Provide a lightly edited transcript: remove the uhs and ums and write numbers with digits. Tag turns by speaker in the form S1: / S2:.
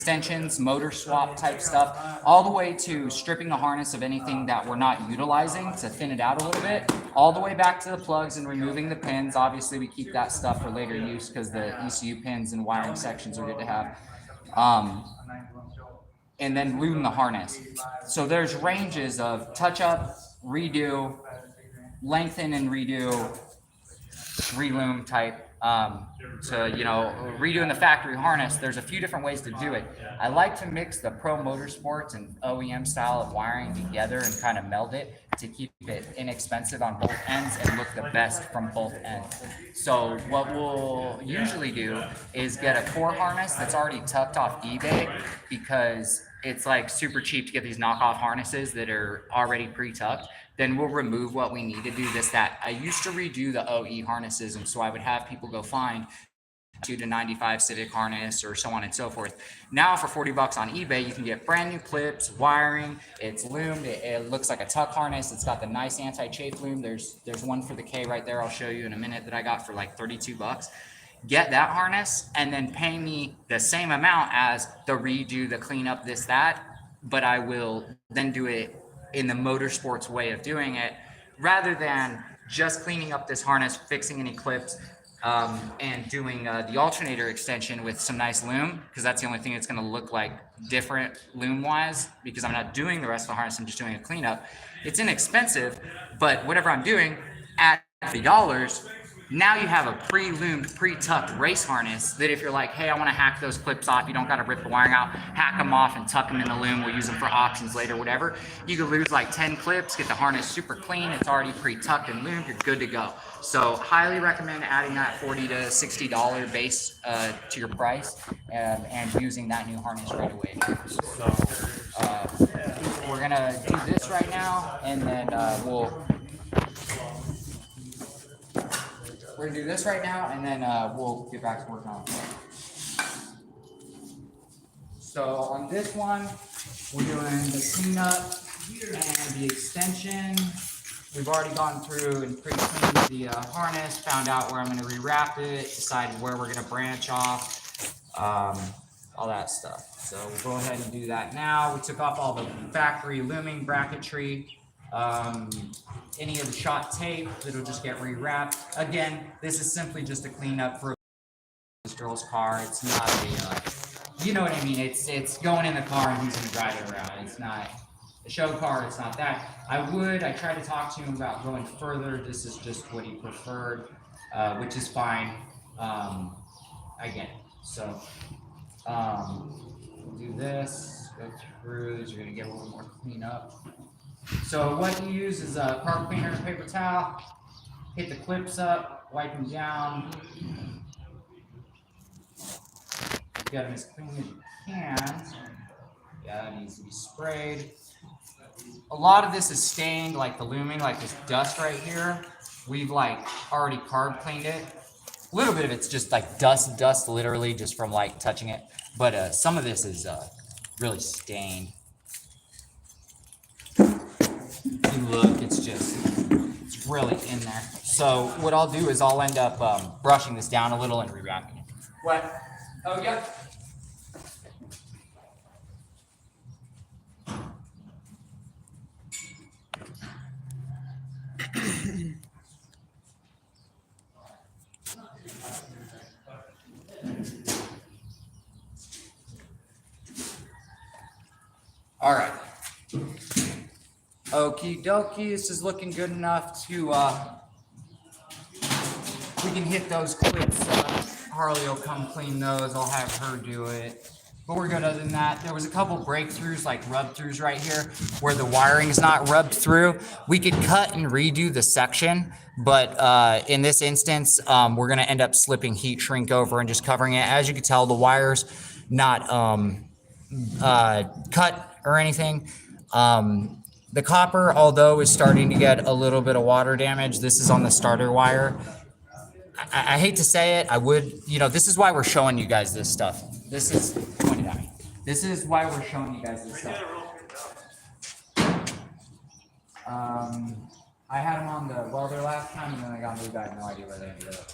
S1: extensions, motor swap type stuff, all the way to stripping the harness of anything that we're not utilizing to thin it out a little bit, all the way back to the plugs and removing the pins. Obviously, we keep that stuff for later use because the ECU pins and wiring sections are good to have. And then loom the harness. So there's ranges of touch up, redo, lengthen and redo, reloom type. To, you know, redoing the factory harness, there's a few different ways to do it. I like to mix the Pro Motorsports and OEM style of wiring together and kind of meld it to keep it inexpensive on both ends and look the best from both ends. So what we'll usually do is get a core harness that's already tucked off eBay, because it's like super cheap to get these knockoff harnesses that are already pre-tucked. Then we'll remove what we need to do this, that. I used to redo the OE harnesses, and so I would have people go find 2 to 95 Civic harness or so on and so forth. Now for 40 bucks on eBay, you can get brand new clips, wiring. It's loomed. It looks like a tuck harness. It's got the nice anti-chafe loom. There's one for the K right there. I'll show you in a minute that I got for like 32 bucks. Get that harness and then pay me the same amount as the redo, the cleanup, this, that, but I will then do it in the motorsports way of doing it, rather than just cleaning up this harness, fixing any clips, and doing the alternator extension with some nice loom, because that's the only thing that's going to look like different loom wise, because I'm not doing the rest of the harness, I'm just doing a cleanup. It's inexpensive, but whatever I'm doing at $50, now you have a pre-loomed, pre-tucked race harness that if you're like, hey, I want to hack those clips off, you don't got to rip the wiring out, hack them off and tuck them in the loom, we'll use them for options later, whatever. You could lose like 10 clips, get the harness super clean, it's already pre-tucked and loomed, you're good to go. So highly recommend adding that $40 to $60 base to your price, and using that new harness right away. So we're going to do this right now, and then we're going to do this right now, and then we'll get back to working on it. So on this one, we're doing the cleanup and the extension. We've already gone through and pre-cleaned the harness, found out where I'm going to rewrap it, decided where we're going to branch off, all that stuff. So we'll go ahead and do that now. We took off all the factory looming bracketry, any of the shot tape that'll just get rewrapped. Again, this is simply just a cleanup for this girl's car. It's not a, you know what I mean? It's going in the car and he's going to drive it around. It's not a show car. It's not that. I tried to talk to him about going further. This is just what he preferred, which is fine. I get it. So we'll do this, go through. You're going to get a little more cleanup. So what you use is a car cleaner and a paper towel. Hit the clips up, wipe them down. Get them as clean as you can. Yeah, it needs to be sprayed. A lot of this is stained, like the looming, like this dust right here. We've like already carb cleaned it. A little bit of it's just like dust literally just from like touching it. But some of this is really stained. If you look, it's really in there. So what I'll do is I'll end up brushing this down a little and rewrapping it. What? Oh, yeah. All right. Okie dokie, this is looking good enough to, we can hit those clips. Harley will come clean those. I'll have her do it. But we're good other than that. There was a couple breakthroughs, like rub-throughs right here, where the wiring's not rubbed through. We could cut and redo the section, but in this instance, we're gonna end up slipping heat shrink over and just covering it. As you can tell, the wire's not cut or anything. The copper, although, is starting to get a little bit of water damage. This is on the starter wire. I hate to say it. I would, this is why we're showing you guys this stuff. This is pointed at me. This is why we're showing you guys this stuff. I had them on the welder last time, and then I got moved. I have no idea where they ended up.